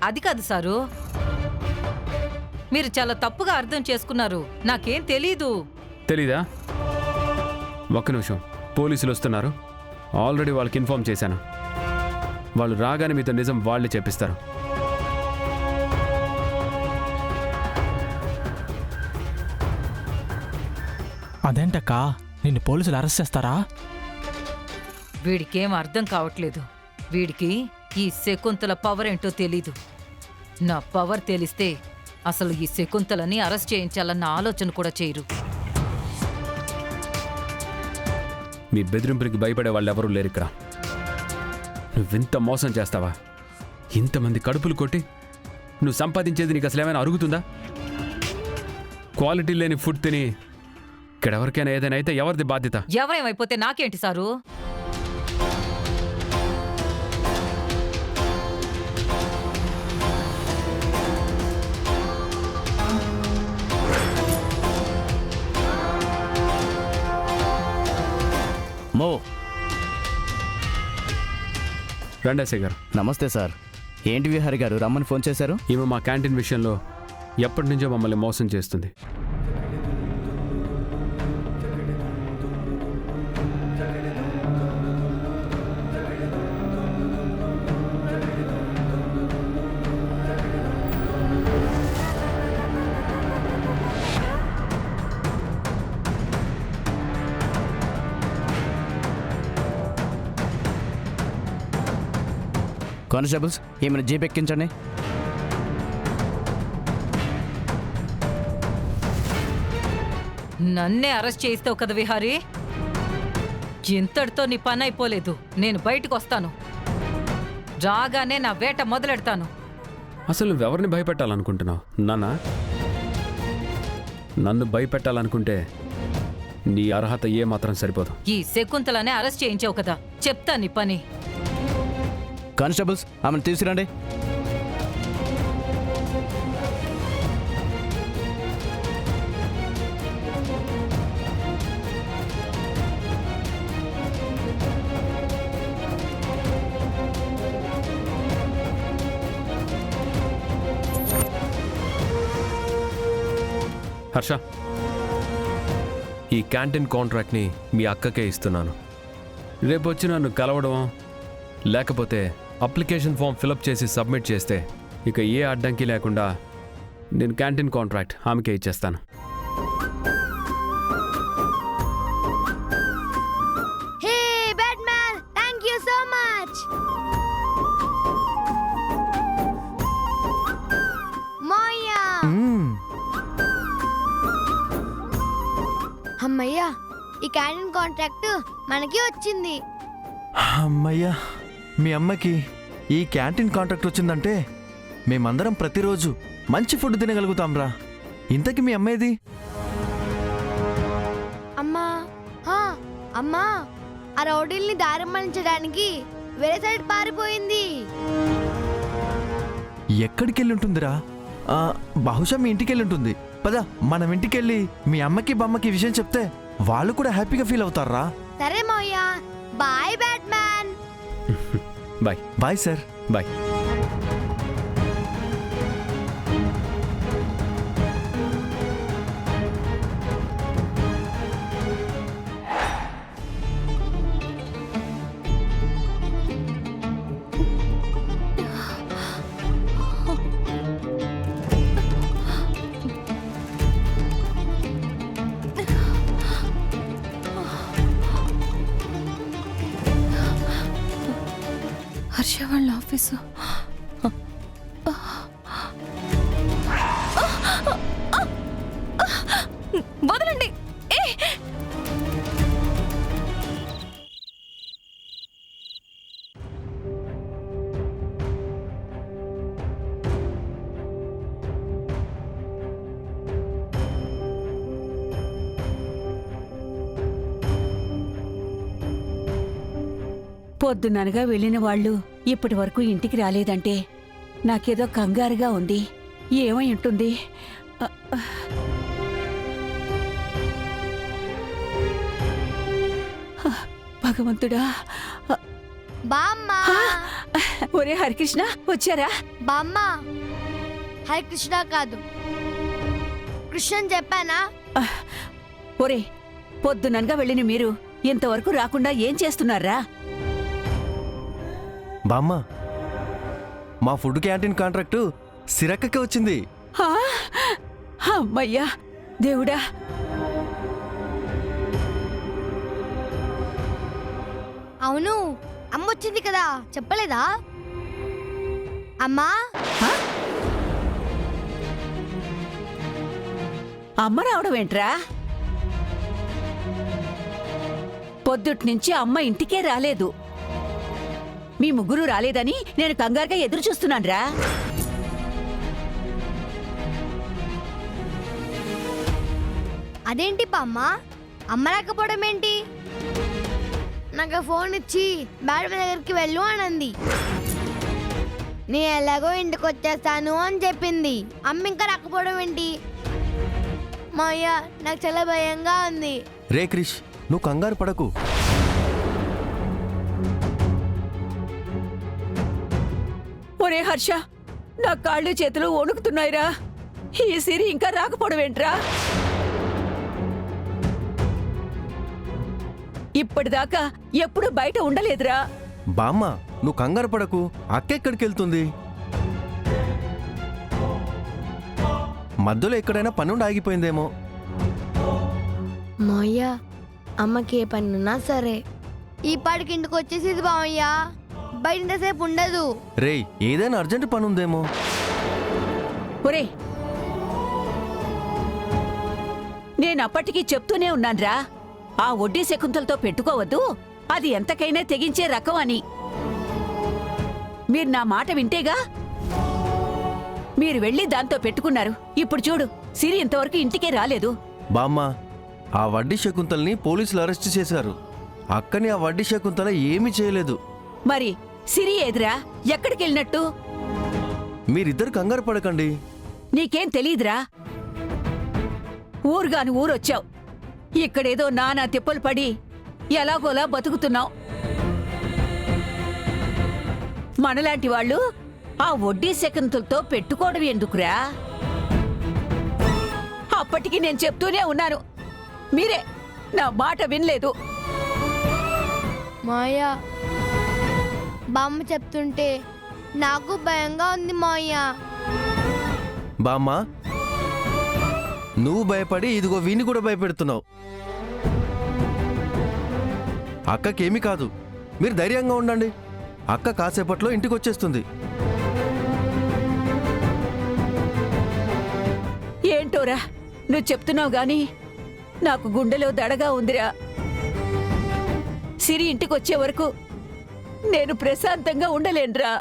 అది కాదు సారు, మీరు చాలా తప్పుగా అర్థం చేసుకున్నారు. నాకేం తెలీదు. తెలీదా? ఒక్క నిమిషం, పోలీసులు వస్తున్నారు. ఆల్రెడీ వాళ్ళకి ఇన్ఫార్మ్ చేశాను. వాళ్ళు రాగానే మీతో నిజం వాళ్ళే చెప్పిస్తారు. అదేంటక్కా, నిన్ను పోలీసులు అరెస్ట్ చేస్తారా? వీడికేం అర్థం కావట్లేదు. వీడికి ఈ శకుంతల పవర్ ఏంటో తెలీదు. నా పవర్ తెలిస్తే అసలు ఈ శకుంతలని అరెస్ట్ చేయించాలన్న ఆలోచన కూడా చేయరు. మీ బెదిరింపులకి భయపడే వాళ్ళు ఎవరూ లేరు ఇక్కడ. నువ్వింత మోసం చేస్తావా? ఇంతమంది కడుపులు కొట్టి నువ్వు సంపాదించేది నీకు అసలు ఏమైనా అరుగుతుందా? క్వాలిటీ లేని ఫుడ్ తిని ఇక్కడ ఎవరికైనా ఏదైనా అయితే ఎవరిది బాధ్యత? ఎవరేమైపోతే నాకేంటి సారు? మో రండేసే గారు. నమస్తే సార్. ఏంటి విహారి గారు రమ్మని ఫోన్ చేశారు? ఈమె మా క్యాంటీన్ విషయంలో ఎప్పటి నుంచో మమ్మల్ని మోసం చేస్తుంది. కానిస్టేబుల్స్, ఏమైనా జీప్ ఎక్కించండి. నన్నే అరెస్ట్ చేయిస్తావు కదా విహారీ? ఇంతటితో నీ పని అయిపోలేదు. నేను బయటకు వస్తాను. రాగానే నా వేట మొదలెడతాను. అసలు నువ్వెవరిని భయపెట్టాలనుకుంటున్నావు? నన్ను భయపెట్టాలనుకుంటే నీ అర్హత ఏ మాత్రం సరిపోదు. ఈ శకుంతలనే అరెస్ట్ చేయించావు కదా, చెప్తా నీ పని. కానిస్టేబుల్స్, ఆమెను తీసుకురండి. హర్ష, ఈ క్యాంటీన్ కాంట్రాక్ట్ని మీ అక్కకే ఇస్తున్నాను. రేపు వచ్చి నన్ను కలవడం లేకపోతే అప్లికేషన్ ఫామ్ ఫిలప్ చేసి సబ్మిట్ చేస్తే ఇక ఏ అడ్డంకి లేకుండా నేను క్యాంటీన్ కాంట్రాక్ట్ ఆమెకే ఇచ్చేస్తాను. హే బ్యాట్‌మ్యాన్, థాంక్యూ సో మచ్. మోయా, అమ్మయ్యా, ఈ క్యాంటీన్ కాంట్రాక్ట్ మనకి వచ్చింది. అమ్మయ్యా, మీ అమ్మకి ఈ క్యాంటీన్ కాంట్రాక్ట్ వచ్చిందంటే మేమందరం ప్రతిరోజు మంచి ఫుడ్ తినగలుగుతాంరా. ఇంతకీ మీ అమ్మేది? అమ్మా, అమ్మా, ఆ రౌడీల్ని దారి మళ్లించడానికి వేరే సైడ్ పారిపోయింది. ఎక్కడికెళ్ళి ఉంటుందిరా? బహుశా మీ ఇంటికెళ్ళి ఉంటుంది. పద, మనం ఇంటికెళ్ళి మీ అమ్మకి బమ్మకి ఈ విషయం చెప్తే వాళ్ళు కూడా హ్యాపీగా ఫీల్ అవుతారా? సరే మోయా, bye Batman. Bye. Bye sir. Bye. Harsha వాళ్ళ ఆఫీసు. వదలండి. పొద్దుననగా వెళ్ళిన వాళ్ళు ఇప్పటి వరకు ఇంటికి రాలేదంటే నాకేదో కంగారుగా ఉంది. ఏమై ఉంటుంది? భగవంతుడా. బామ్మా, ఒరే హరికృష్ణ వచ్చారా? బామ్మ హరికృష్ణ కాదు, కృష్ణ చెప్పానా? ఒరే పొద్దుననగా వెళ్ళిన మీరు ఇంతవరకు రాకుండా ఏం చేస్తున్నారా? బామ్మ మా ఫుడ్ క్యాంటీన్ కాంట్రాక్టు సిరక్కకే వచ్చింది. ఆ, అమ్మయ్యా దేవుడా! అవును, అమ్మ వచ్చింది కదా, చెప్పలేదా? అమ్మా అమ్మ రావడం ఏంట్రా? పొద్దుట్నుంచి అమ్మ ఇంటికే రాలేదు. మీ ముగ్గురు రాలేదని నేను కంగారుగా ఎదురు చూస్తున్నాన్రా. అదేంటి బామ్మ, అమ్మ రాకపోవడం ఏంటి? నాకు ఫోన్ ఇచ్చి మేడం దగ్గరికి వెళ్ళు అనంది. నేను ఎలాగో ఇంటికి వచ్చేస్తాను అని చెప్పింది. అమ్మ ఇంకా రాకపోవడం ఏంటి? మా అయ్య నాకు చాలా భయంగా ఉంది. రే క్రిష్, నువ్వు కంగారు పడకు. ఒరే హర్ష, నా కాళ్ళు చేతులు వణుకుతున్నాయిరా. ఈ సిరి ఇంకా రాకపోవడం ఏంట్రా? ఇప్పటిదాకా ఎప్పుడు బయట ఉండలేదురా. బామ్మ నువ్వు కంగారు పడకు, అక్కెక్కడికి వెళ్తుంది? మధ్యలో ఎక్కడైనా పనుండి ఆగిపోయిందేమో. మాయ్య అమ్మకి ఏ పని ఉన్నా సరే ఈ పాటికి ఇంటికి వచ్చేసేది బామయ్య. బయట ఇంతసేపు ఉండదు. రేయ్, ఏదైనా అర్జెంట్ పని ఉందేమో. ఒరే నేనప్పటికీ చెప్తూనే ఉన్నాన్రా, ఆ వడ్డీ శకుంతలతో పెట్టుకోవద్దు, అది ఎంతకైనా తెగించే రకం అని. మీరు నా మాట వింటేగా మీరు వెళ్ళి దాంతో పెట్టుకున్నారు. ఇప్పుడు చూడు, సిరి ఇంతవరకు ఇంటికే రాలేదు. బామ్మ, ఆ వడ్డీ శకుంతల్ని పోలీసులు అరెస్ట్ చేశారు. అక్కని ఆ వడ్డీ శకుంతల ఏమీ చేయలేదు. మరి సిరి ఏదిరా? ఎక్కడికెళ్ళినట్టు? మీరిద్దరు కంగారు పడకండి. నీకేం తెలీదురా? ఊరుగాని ఊరొచ్చావు, ఇక్కడేదో నానా తిప్పలు పడి ఎలాగోలా బతుకుతున్నావు. మనలాంటి వాళ్ళు ఆ వడ్డీ శకంతులతో పెట్టుకోవడం ఎందుకురా? అప్పటికి నేను చెప్తూనే ఉన్నాను, మీరే నా మాట వినలేదు. మాయ బామ్మ చెప్తుంటే నాకు భయంగా ఉంది మాయ. బామ్మ, నువ్వు భయపడి ఇదిగో వీని కూడా భయపెడుతున్నావు. అక్కకేమీ కాదు, మీరు ధైర్యంగా ఉండండి. అక్క కాసేపట్లో ఇంటికి వచ్చేస్తుంది. ఏంటోరా నువ్వు చెప్తున్నావు గాని నాకు గుండెలో దడగా ఉందిరా. సిరి ఇంటికొచ్చే వరకు నేను ప్రశాంతంగా ఉండలేనురా.